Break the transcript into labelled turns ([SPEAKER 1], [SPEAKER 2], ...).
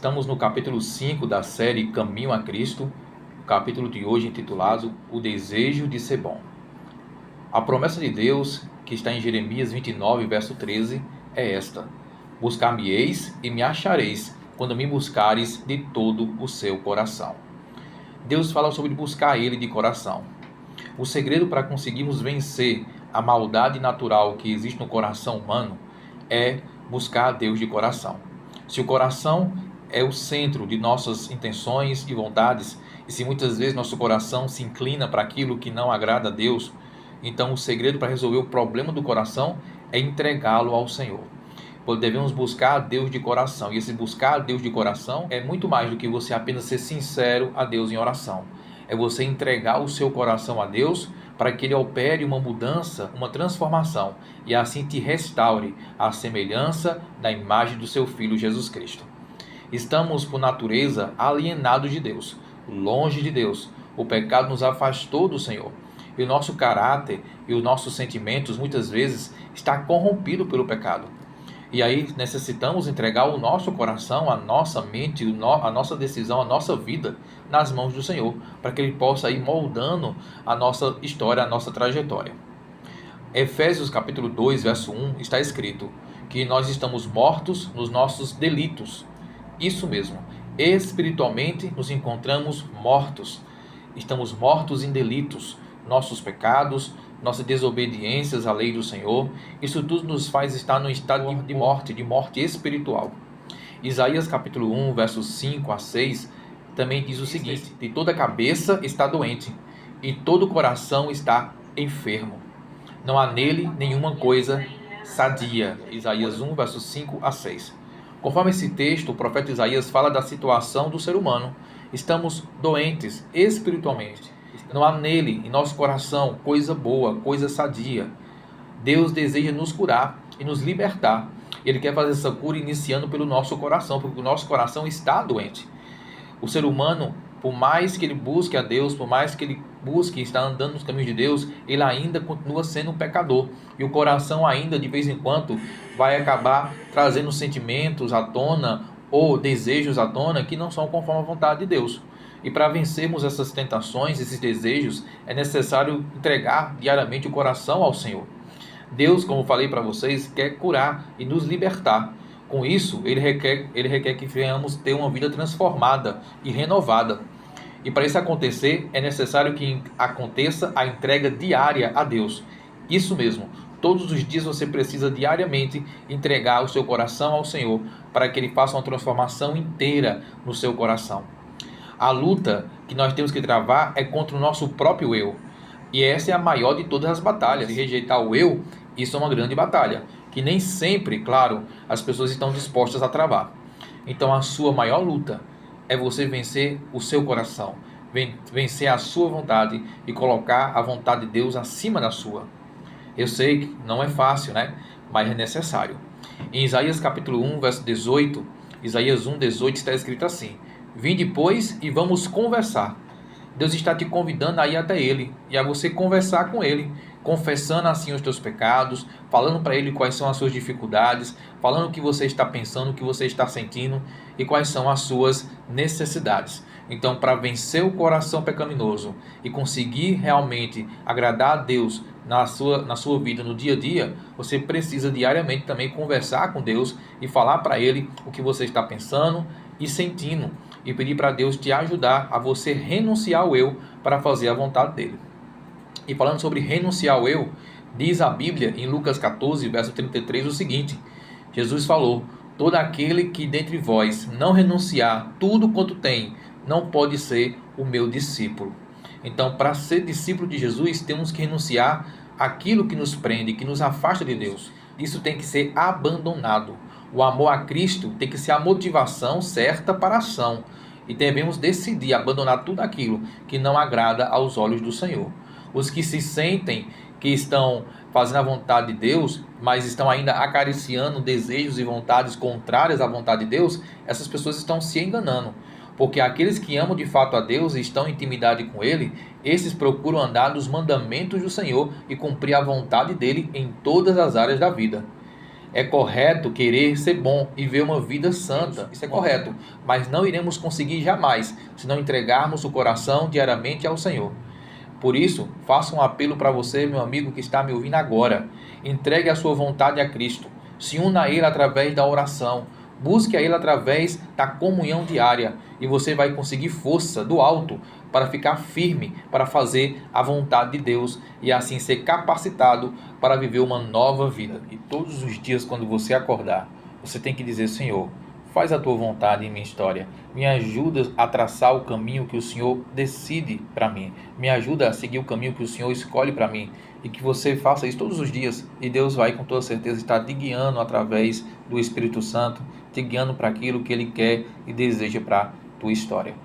[SPEAKER 1] Estamos no capítulo 5 da série Caminho a Cristo, o capítulo de hoje intitulado O Desejo de Ser Bom. A promessa de Deus, que está em Jeremias 29, verso 13, é esta: Buscar-me-eis e me achareis, quando me buscares de todo o seu coração. Deus fala sobre buscar Ele de coração. O segredo para conseguirmos vencer a maldade natural que existe no coração humano é buscar a Deus de coração. Se o coração é o centro de nossas intenções e vontades, e se muitas vezes nosso coração se inclina para aquilo que não agrada a Deus, então o segredo para resolver o problema do coração é entregá-lo ao Senhor. Pois devemos buscar a Deus de coração, e esse buscar a Deus de coração é muito mais do que você apenas ser sincero a Deus em oração. É você entregar o seu coração a Deus para que Ele opere uma mudança, uma transformação, e assim te restaure à semelhança da imagem do seu Filho Jesus Cristo. Estamos, por natureza, alienados de Deus, longe de Deus. O pecado nos afastou do Senhor. E o nosso caráter e os nossos sentimentos, muitas vezes, está corrompido pelo pecado. E aí necessitamos entregar o nosso coração, a nossa mente, a nossa decisão, a nossa vida nas mãos do Senhor, para que Ele possa ir moldando a nossa história, a nossa trajetória. Efésios capítulo 2, verso 1, está escrito que nós estamos mortos nos nossos delitos. Isso mesmo, espiritualmente nos encontramos mortos. Estamos mortos em delitos, nossos pecados, nossas desobediências à lei do Senhor. Isso tudo nos faz estar no estado de morte espiritual. Isaías capítulo 1, versos 5 a 6, também diz o seguinte: de toda a cabeça está doente, e todo o coração está enfermo. Não há nele nenhuma coisa sadia. Isaías 1, versos 5 a 6. Conforme esse texto, o profeta Isaías fala da situação do ser humano. Estamos doentes espiritualmente. Não há nele, em nosso coração, coisa boa, coisa sadia. Deus deseja nos curar e nos libertar. Ele quer fazer essa cura iniciando pelo nosso coração, porque o nosso coração está doente. O ser humano, por mais que ele busque a Deus, por mais que ele busque estar andando nos caminhos de Deus, ele ainda continua sendo um pecador. E o coração ainda, de vez em quando, vai acabar trazendo sentimentos à tona ou desejos à tona que não são conforme a vontade de Deus. E para vencermos essas tentações, esses desejos, é necessário entregar diariamente o coração ao Senhor. Deus, como falei para vocês, quer curar e nos libertar. Com isso, Ele requer que venhamos ter uma vida transformada e renovada. E para isso acontecer, é necessário que aconteça a entrega diária a Deus. Isso mesmo, todos os dias você precisa diariamente entregar o seu coração ao Senhor, para que Ele faça uma transformação inteira no seu coração. A luta que nós temos que travar é contra o nosso próprio eu. E essa é a maior de todas as batalhas. Se rejeitar o eu, isso é uma grande batalha, que nem sempre, claro, as pessoas estão dispostas a travar. Então a sua maior luta é você vencer o seu coração, vencer a sua vontade e colocar a vontade de Deus acima da sua. Eu sei que não é fácil, né? Mas é necessário. Em Isaías capítulo 1, verso 18, Isaías 1, 18 está escrito assim: Vinde, pois, e vamos conversar. Deus está te convidando a ir até Ele e a você conversar com Ele, confessando assim os teus pecados, falando para Ele quais são as suas dificuldades, falando o que você está pensando, o que você está sentindo e quais são as suas necessidades. Então, para vencer o coração pecaminoso e conseguir realmente agradar a Deus na sua vida, no dia a dia, você precisa diariamente também conversar com Deus e falar para Ele o que você está pensando e sentindo, e pedir para Deus te ajudar a você renunciar ao eu para fazer a vontade dele. E falando sobre renunciar ao eu, diz a Bíblia em Lucas 14, verso 33 o seguinte: Jesus falou: todo aquele que dentre vós não renunciar tudo quanto tem, não pode ser o meu discípulo. Então, para ser discípulo de Jesus, temos que renunciar àquilo que nos prende, que nos afasta de Deus. Isso tem que ser abandonado. O amor a Cristo tem que ser a motivação certa para a ação. E devemos decidir abandonar tudo aquilo que não agrada aos olhos do Senhor. Os que se sentem que estão fazendo a vontade de Deus, mas estão ainda acariciando desejos e vontades contrárias à vontade de Deus, essas pessoas estão se enganando. Porque aqueles que amam de fato a Deus e estão em intimidade com Ele, esses procuram andar nos mandamentos do Senhor e cumprir a vontade dEle em todas as áreas da vida. É correto querer ser bom e ver uma vida santa. Isso é correto. Mas não iremos conseguir jamais se não entregarmos o coração diariamente ao Senhor. Por isso, faço um apelo para você, meu amigo que está me ouvindo agora. Entregue a sua vontade a Cristo. Se una a Ele através da oração. Busque a Ele através da comunhão diária. E você vai conseguir força do alto para ficar firme, para fazer a vontade de Deus e assim ser capacitado para viver uma nova vida. E todos os dias, quando você acordar, você tem que dizer: Senhor, faz a tua vontade em minha história. Me ajuda a traçar o caminho que o Senhor decide para mim. Me ajuda a seguir o caminho que o Senhor escolhe para mim. E que você faça isso todos os dias. E Deus vai com toda certeza estar te guiando através do Espírito Santo, te guiando para aquilo que Ele quer e deseja para a tua história.